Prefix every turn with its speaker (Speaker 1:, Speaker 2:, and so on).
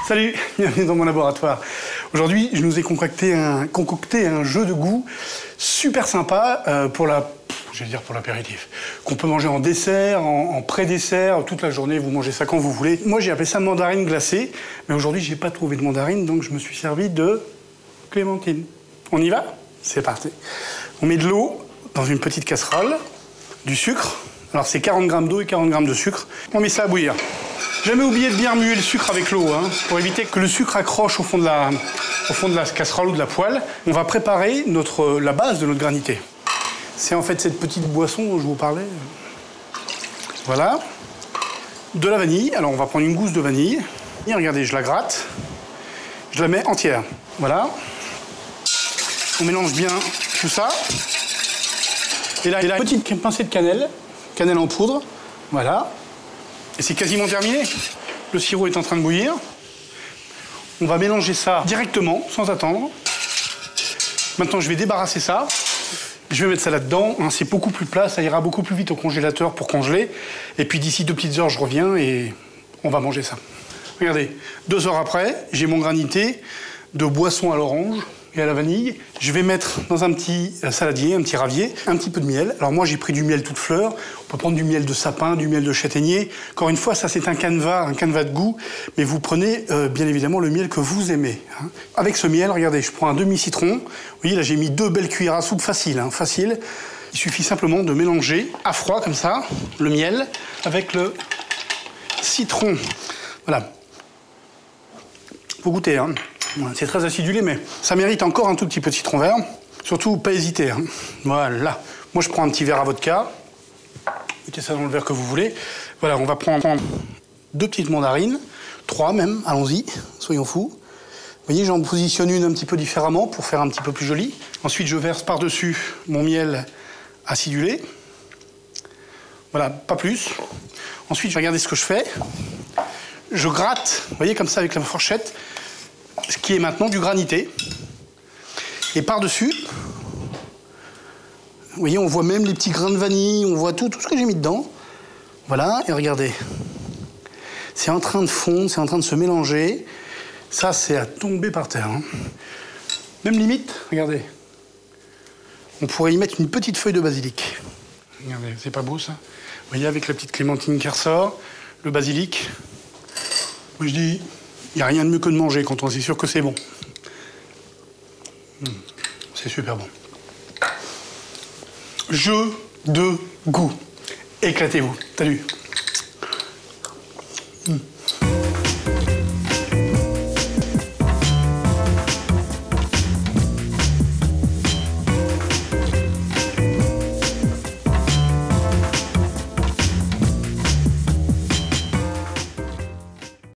Speaker 1: Salut, bienvenue dans mon laboratoire. Aujourd'hui, je nous ai concocté un jeu de goût super sympa pour l'apéritif. Qu'on peut manger en dessert, en pré-dessert, toute la journée, vous mangez ça quand vous voulez. Moi, j'ai appelé ça mandarine glacée, mais aujourd'hui, j'ai pas trouvé de mandarine, donc je me suis servi de clémentine. On y va? C'est parti. On met de l'eau dans une petite casserole, du sucre. Alors, c'est 40 g d'eau et 40 g de sucre. On met ça à bouillir. Jamais oublier de bien remuer le sucre avec l'eau, hein, pour éviter que le sucre accroche au fond de la casserole ou de la poêle. On va préparer la base de notre granité. C'est en fait cette petite boisson dont je vous parlais. Voilà. De la vanille. Alors on va prendre une gousse de vanille. Et regardez, je la gratte. Je la mets entière. Voilà. On mélange bien tout ça. Et là, une petite pincée de cannelle. Cannelle en poudre. Voilà. Et c'est quasiment terminé. Le sirop est en train de bouillir. On va mélanger ça directement, sans attendre. Maintenant, je vais débarrasser ça. Je vais mettre ça là-dedans. C'est beaucoup plus plat, ça ira beaucoup plus vite au congélateur pour congeler. Et puis d'ici 2 petites heures, je reviens et on va manger ça. Regardez, 2 heures après, j'ai mon granité de boisson à l'orange et à la vanille. Je vais mettre dans un petit saladier, un petit ravier, un petit peu de miel. Alors moi, j'ai pris du miel toute fleur. On peut prendre du miel de sapin, du miel de châtaignier. Encore une fois, ça, c'est un canevas de goût. Mais vous prenez, bien évidemment, le miel que vous aimez. Hein. Avec ce miel, regardez, je prends un demi-citron. Vous voyez, là, j'ai mis 2 belles cuillères à soupe, facile, hein, facile. Il suffit simplement de mélanger à froid, comme ça, le miel avec le citron. Voilà. Faut goûter, hein. C'est très acidulé, mais ça mérite encore un tout petit peu de citron vert. Surtout, pas hésiter. Hein. Voilà. Moi, je prends un petit verre à vodka. Mettez ça dans le verre que vous voulez. Voilà, on va prendre 2 petites mandarines. 3 même, allons-y, soyons fous. Vous voyez, j'en positionne une un petit peu différemment pour faire un petit peu plus joli. Ensuite, je verse par-dessus mon miel acidulé. Voilà, pas plus. Ensuite, je vais regarder ce que je fais. Je gratte, vous voyez, comme ça, avec la fourchette, ce qui est maintenant du granité. Et par-dessus, vous voyez, on voit même les petits grains de vanille, on voit tout ce que j'ai mis dedans. Voilà, et regardez. C'est en train de fondre, c'est en train de se mélanger. Ça, c'est à tomber par terre. Hein. Même limite, regardez. On pourrait y mettre une petite feuille de basilic. Regardez, c'est pas beau, ça? Vous voyez, avec la petite clémentine qui ressort, le basilic. Moi, je dis... Il n'y a rien de mieux que de manger quand on est sûr que c'est bon. C'est super bon. Jeu de goût. Éclatez-vous. Salut.